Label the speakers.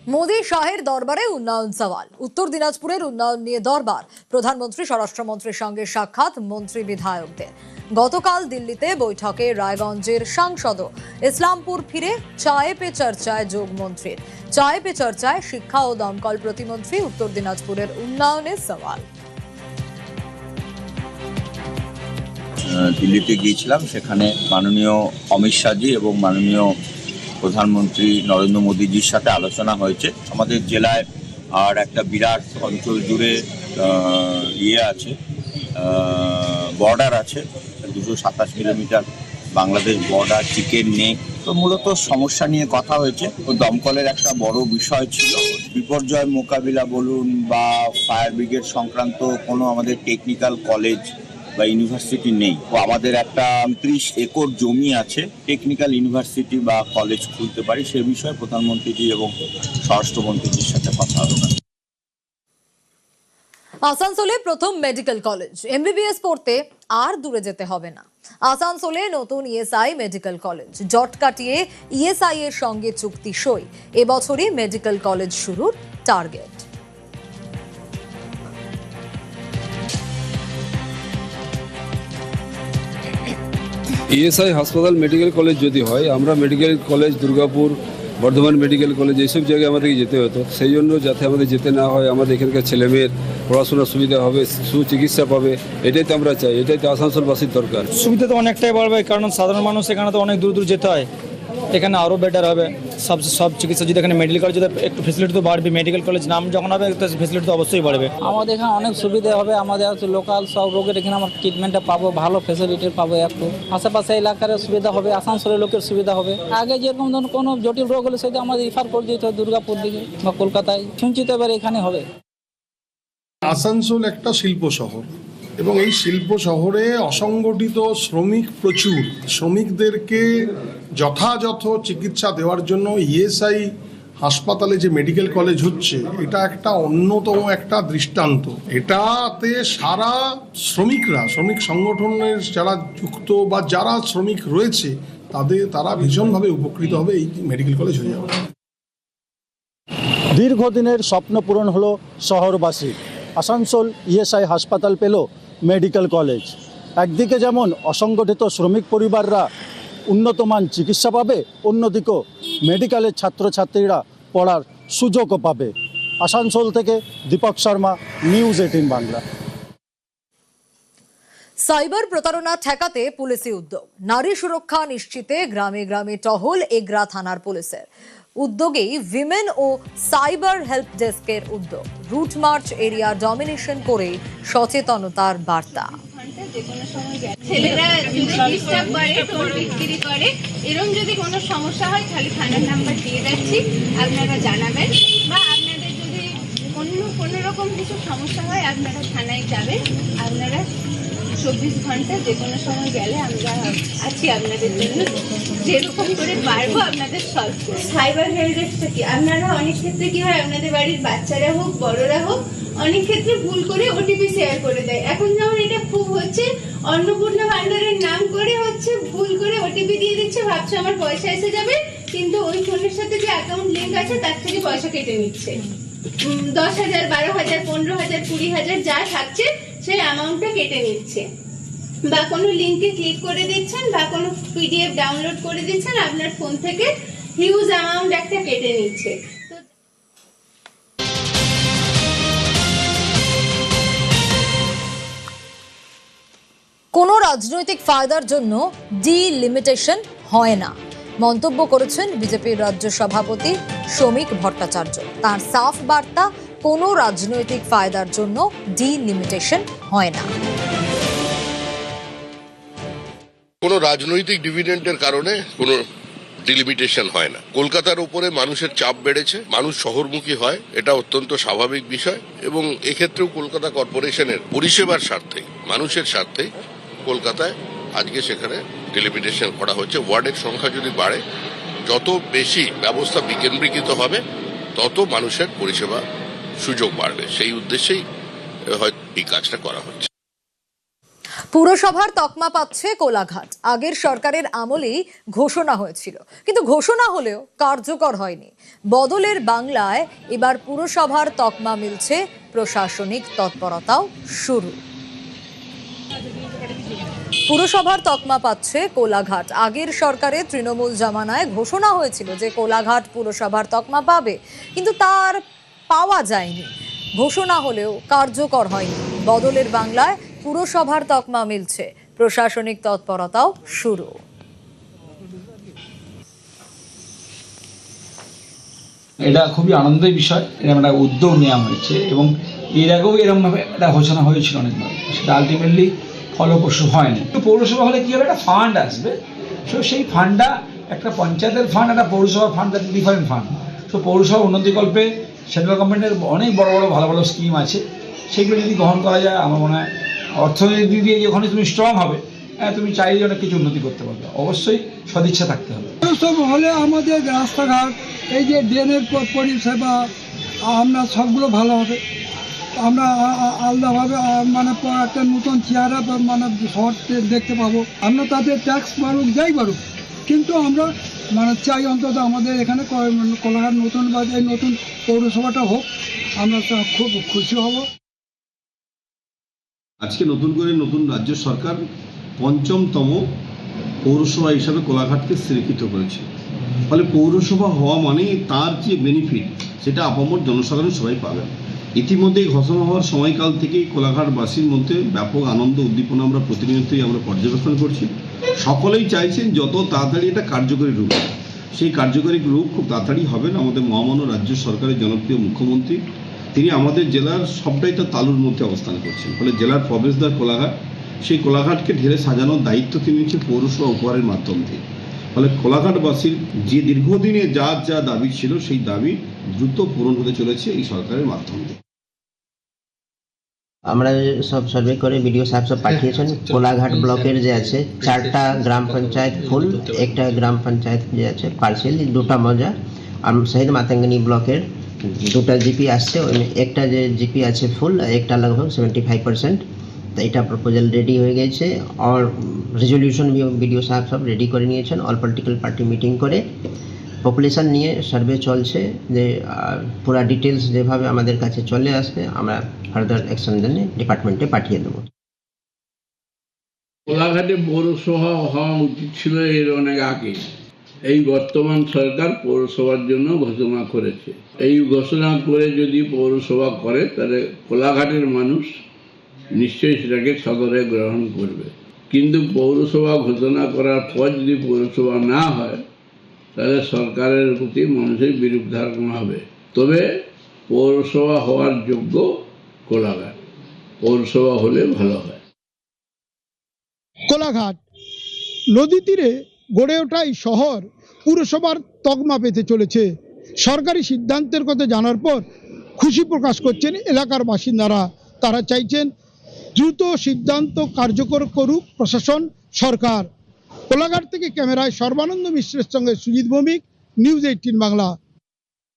Speaker 1: মোদী শাহের দরবারে উন্নয়ন সওয়াল। উত্তর দিনাজপুরের উন্নয়ন নিয়ে দরবার। প্রধানমন্ত্রী স্বরাষ্ট্রমন্ত্রীর সঙ্গে সাক্ষাৎ মন্ত্রী বিধায়কদের। গতকাল দিল্লিতে বৈঠকে রায়গঞ্জের সাংসদ ইসলামপুর ফিরে চায়ে পে চর্চায় যোগ মন্ত্রীর। চায়ে পে চর্চায় শিক্ষা ও দমকল প্রতিমন্ত্রী। উত্তর দিনাজপুরের উন্নয়নের সওয়াল।
Speaker 2: দিল্লিতে গিয়েছিলাম, সেখানে মাননীয় অমিত শাহজি এবং মাননীয় প্রধানমন্ত্রী নরেন্দ্র মোদীজির সাথে আলোচনা হয়েছে। আমাদের জেলায় আর একটা বিরাট অঞ্চল জুড়ে আছে, বর্ডার আছে, 227 kilometre Bangladesh border, chicken neck. তো মূলত সমস্যা নিয়ে কথা হয়েছে। তো দমকলের একটা বড় বিষয় ছিল, বিপর্যয় মোকাবিলা বলুন বা ফায়ার ব্রিগেড সংক্রান্ত কোনো আমাদের টেকনিক্যাল কলেজ বা ইউনিভার্সিটি নেই। তো আমাদের একটা 30 একর জমি আছে, টেকনিক্যাল ইউনিভার্সিটি বা কলেজ খুলতে পারি, সে বিষয়ে প্রধানমন্ত্রীজি এবং স্বরাষ্ট্রমন্ত্রীজির সাথে কথা হবে।
Speaker 1: আসানসোলে প্রথম মেডিকেল কলেজ। এমবিবিএস পড়তে আর দূরে যেতে হবে না। আসানসোলে নতুন ইএসআই মেডিকেল কলেজ। জট কাটিয়ে ইএসআই এর সঙ্গে চুক্তি সই। এবছরই মেডিকেল কলেজ শুরুর টার্গেট।
Speaker 3: ইএসআই হাসপাতাল মেডিকেল কলেজ যদি হয়, আমরা medical college Durgapur, Bardhaman medical college এইসব জায়গায় আমাদেরকে যেতে হতো। সেই জন্য যাতে আমাদের যেতে না হয়, আমাদের এখানকার ছেলেমেয়ের পড়াশোনার সুবিধা হবে, সুচিকিৎসা পাবে, এটাই তো আমরা চাই, এটাই তো আসানসোলবাসীর দরকার।
Speaker 4: সুবিধা তো অনেকটাই বাড়বে, কারণ সাধারণ মানুষ এখানে তো অনেক দূর দূর যেতে হয়, এখানে আরও বেটার হবে। সব চিকিৎসা যদি এখানে মেডিকেল কলেজ, যদি একটু ফেসিলিটি তো বাড়বে, মেডিকেল কলেজ নাম যখন হবে তো ফেসিলিটি তো অবশ্যই বাড়বে।
Speaker 5: আমাদের এখানে অনেক সুবিধা হবে, আমাদের লোকাল সব রোগের এখানে আমরা ট্রিটমেন্টটা পাবো, ভালো ফেসিলিটি পাবো, একটু আশেপাশে এলাকার সুবিধা হবে, আসানসোলের লোকের সুবিধা হবে। আগে যেরকম ধরুন কোনো জটিল রোগ হলে সেটা আমাদের রিফার করে দিতে হয় দুর্গাপুর দিকে বা কলকাতায়, শুনছি তো এবার এখানে হবে।
Speaker 6: আসানসোল একটা শিল্প শহর এবং এই শিল্প শহরে অসংগঠিত শ্রমিক প্রচুর। শ্রমিকদেরকে যথাযথ চিকিৎসা দেওয়ার জন্য ইএসআই হাসপাতালে যে মেডিকেল কলেজ হচ্ছে, এটা একটা অন্যতম একটা দৃষ্টান্ত। এটাতে সারা শ্রমিক সংগঠনের যারা যুক্ত বা যারা শ্রমিক রয়েছে তারা ভীষণভাবে উপকৃত হবে এই মেডিকেল কলেজ হয়ে যাবে।
Speaker 7: দীর্ঘদিনের স্বপ্ন পূরণ হলো শহরবাসী। আসানসোল ইএসআই হাসপাতাল পেল মেডিকেল কলেজ। একদিকে যেমন অসংগঠিত শ্রমিক পরিবাররা উন্নতমান চিকিৎসা পাবে, অন্যদিকেও মেডিকেলের ছাত্রছাত্রীরা পড়ার সুযোগও পাবে। আসানসোল থেকে দীপক শর্মা, নিউজ 18 বাংলা।
Speaker 1: সাইবার প্রতারণা ঠেকাতে পুলিশি উদ্যোগ। নারী সুরক্ষা নিশ্চিতে গ্রামে গ্রামে টহল এগরা থানার পুলিশের উদ্যোগেই উইমেন ও সাইবার হেল্প ডেস্কের উদ্যোগ। রুট মার্চ এরিয়া ডমিনেশন করে সচেতনতার বার্তা।
Speaker 8: ছেলেরা যদি ডিস্টার্ব করে, টোল বিক্রি করে, এরকম যদি কোনো সমস্যা হয় তাহলে থানার নাম্বার দিয়ে যাচ্ছি, আপনারা জানাবেন। বা আপনাদের যদি অন্য কোনো রকম কিছু সমস্যা হয় আপনারা থানায় যাবেন। আপনারা 24 ঘন্টা যে কোনো সময় গেলে আমরা আছি আপনাদের জন্য, যেরকম করে পারবো আপনাদের সলভ করবো। সাইবার হেল্প ডেস্কটা কি, আপনারা অনেক ক্ষেত্রে কি হয়, আপনাদের বাড়ির বাচ্চারা হোক বড়রা হোক অনেক ক্ষেত্রে ভুল করে ওটিপি শেয়ার করে দেয়। এখন যেমন এটা খুব হচ্ছে, অন্নপূর্ণা ভান্ডারের নাম করে হচ্ছে ভুল করে ওটিপি দিয়ে দিচ্ছে, ভাবছে আমার পয়সা এসে যাবে, কিন্তু ওই ফোনের সাথে যে অ্যাকাউন্ট লিঙ্ক আছে তার থেকে পয়সা কেটে নিচ্ছে। 10,000, 12,000, 15,000, 20,000 যা থাকছে সেই অ্যামাউন্টটা কেটে নিচ্ছে। বা কোনো লিঙ্কে ক্লিক করে দিচ্ছেন বা কোনো পিডিএফ ডাউনলোড করে দিচ্ছেন, আপনার ফোন থেকে হিউজ অ্যামাউন্ট একটা কেটে নিচ্ছে।
Speaker 1: কোনো রাজনৈতিক ফায়দার জন্য ডিলিমিটেশন হয় না, মন্তব্য করেছেন বিজেপির রাজ্য সভাপতি শ্রমিক ভট্টাচার্য। তার সাফ বার্তা, কোনো রাজনৈতিক ফায়দার জন্য ডিলিমিটেশন হয় না।
Speaker 9: কোনো রাজনৈতিক ডিভিডেন্ডের কারণে কোনো ডিলিমিটেশন হয় না। কলকাতার উপরে মানুষের চাপ বেড়েছে, মানুষ শহরমুখী হয়, এটা অত্যন্ত স্বাভাবিক বিষয়। এবং এক্ষেত্রেও কলকাতা কর্পোরেশনের পরিষেবার স্বার্থে, মানুষের স্বার্থে কলকাতায় আজকে সেখানে ডিলিমিটেশন করা হচ্ছে। ওয়ার্ডের সংখ্যা যদি বাড়ে, যত বেশি ব্যবস্থা বিকেন্দ্রীকৃত হবে, তত মানুষের পরিষেবা সুযোগ বাড়বে। সেই উদ্দেশ্যেই হয়তো এই কাজটা করা হচ্ছে।
Speaker 1: পুরসভার তকমা পাচ্ছে কোলাঘাট। আগের সরকারের আমলেই ঘোষণা হয়েছিল, কিন্তু ঘোষণা হলেও কার্যকর হয়নি। বদলের বাংলায় এবার পুরসভার তকমা মিলছে, প্রশাসনিক তৎপরতাও শুরু। পুরসভার তকমা পাচ্ছে কোলাঘাট। আগের সরকারের তৃণমূল জামানায় ঘোষণা হয়েছিল যে কোলাঘাট পুরসভার তকমা পাবে, কিন্তু তার পাওয়া যায়নি। ঘোষণা হলেও কার্যকর হয়নি। বদলের বাংলায় পুরসভার তকমা মিলছে, প্রশাসনিক তৎপরতাও শুরু।
Speaker 10: এটা খুবই আনন্দের বিষয়, এরকম একটা উদ্যোগ নেওয়া হয়েছে এবং এর আগেও এরকমভাবে একটা ঘোষণা হয়েছিল অনেকবার, সেটা আলটিমেটলি ফলপ্রসূ হয়নি। পৌরসভা হলে কী হবে, একটা ফান্ড আসবে, সো সেই ফান্ডটা একটা পঞ্চায়েতের ফান্ড, একটা পৌরসভার ফান্ড, একটা ডিফারেন্ট ফান্ড। সো পৌরসভা উন্নতিকল্পে সেন্ট্রাল গভর্নমেন্টের অনেক বড় বড় ভালো ভালো স্কিম আছে, সেগুলো যদি গ্রহণ করা যায় আমার মনে হয় অর্থনীতি দিক দিয়ে যখনই তুমি স্ট্রং হবে, তুমি চাইলে অনেক কিছু উন্নতি করতে পারবে। অবশ্যই সদিচ্ছা থাকতে হবে।
Speaker 11: সব হলে আমাদের রাস্তাঘাট, এই যে ড্রেনের পরিষেবা, আমরা সবগুলো ভালো হবে। আমরা আলাদাভাবে মানে একটা নতুন চেহারা মানে শহর দেখতে পাবো। আমরা তাদের ট্যাক্স বাড়ুক যাই বাড়ুক, কিন্তু আমরা মানে চাই অন্তত আমাদের এখানে কোলাঘাট নতুন বা এই নতুন পৌরসভাটা হোক, আমরা খুব খুশি হব।
Speaker 12: আজকে নতুন রাজ্য সরকার পঞ্চমতম পৌরসভা হিসাবে কোলাঘাটকে স্বীকৃত করেছে। ফলে পৌরসভা হওয়া মানে তার যে বেনিফিট সেটা আপামর জনসাধারণ সবাই পাবেন। ইতিমধ্যেই ঘোষণা হওয়ার সময়কাল থেকেই কোলাঘাটবাসীর মধ্যে ব্যাপক আনন্দ উদ্দীপনা আমরা প্রতিনিয়তই পর্যবেক্ষণ করছি। সকলেই চাইছেন যত তাড়াতাড়ি এটা কার্যকরী রূপ, সেই কার্যকরী রূপ খুব তাড়াতাড়ি হবেন। আমাদের মহামান্য রাজ্য সরকারের জনপ্রিয় মুখ্যমন্ত্রী তিনি আমাদের জেলার সবটাই তার তালুর মধ্যে অবস্থান করছেন। ফলে জেলার প্রবেশদ্বার কোলাঘাট, সেই কোলাঘাটকে ঢেলে সাজানোর দায়িত্ব তিনি নিচ্ছেন পৌরসভা উপহারের মাধ্যম দিয়ে। ফলে কোলাঘাটবাসীর যে দীর্ঘদিনে যা দাবি ছিল সেই দাবি দ্রুত পূরণ হতে চলেছে এই সরকারের মাধ্যম দিয়ে।
Speaker 13: আমরা সব সার্ভে করে বিডিও সাহেব সব পাঠিয়েছেন। কোলাঘাট ব্লকের যে আছে 4টা গ্রাম পঞ্চায়েত ফুল, একটা গ্রাম পঞ্চায়েত যে আছে পার্সেল, 2টা মজা। আর শহীদ মাতঙ্গিনী ব্লকের 2টা জিপি আসছে, একটা যে জিপি আছে ফুল, একটা লগভগ 75%। তো এটা প্রপোজাল রেডি হয়ে গেছে। আর রেজলিউশন বিডিও সাহেব সব রেডি করে নিয়েছেন। অল পলিটিক্যাল পার্টি মিটিং করে পপুলেশন নিয়ে সার্ভে চলছে, যে পুরো ডিটেলস যেভাবে আমাদের কাছে চলে আসবে আমরা ফার্দার অ্যাকশন জন্য ডিপার্টমেন্টে পাঠিয়ে দেবো।
Speaker 14: কোলাঘাটে পৌরসভা হওয়া উচিত ছিল এর অনেক আগে। এই বর্তমান সরকার পৌরসভার জন্য ঘোষণা করেছে। এই ঘোষণা করে যদি পৌরসভা করে তাহলে কোলাঘাটের মানুষ নিশ্চয়ই সেটাকে সদরে গ্রহণ করবে। কিন্তু পৌরসভা ঘোষণা করার পর যদি পৌরসভা না হয় তাহলে সরকারের প্রতি মানুষের বিরূপ ধারণা হবে। তবে পৌরসভা হওয়ার যোগ্য কোলাঘাট, পৌরসভা হলে ভালো হয়।
Speaker 11: কোলাঘাট নদী তীরে গড়ে ওঠা এই শহর পুরসভার তকমা পেতে চলেছে। সরকারি সিদ্ধান্তের কথা জানার পর খুশি প্রকাশ করছেন এলাকার বাসিন্দারা। তারা চাইছেন দ্রুত সিদ্ধান্ত কার্যকর করুক প্রশাসন, সরকার। কোলাঘাট থেকে ক্যামেরায় সর্বানন্দ মিশ্রের সঙ্গে সুজিত ভৌমিক, নিউজ 18 বাংলা।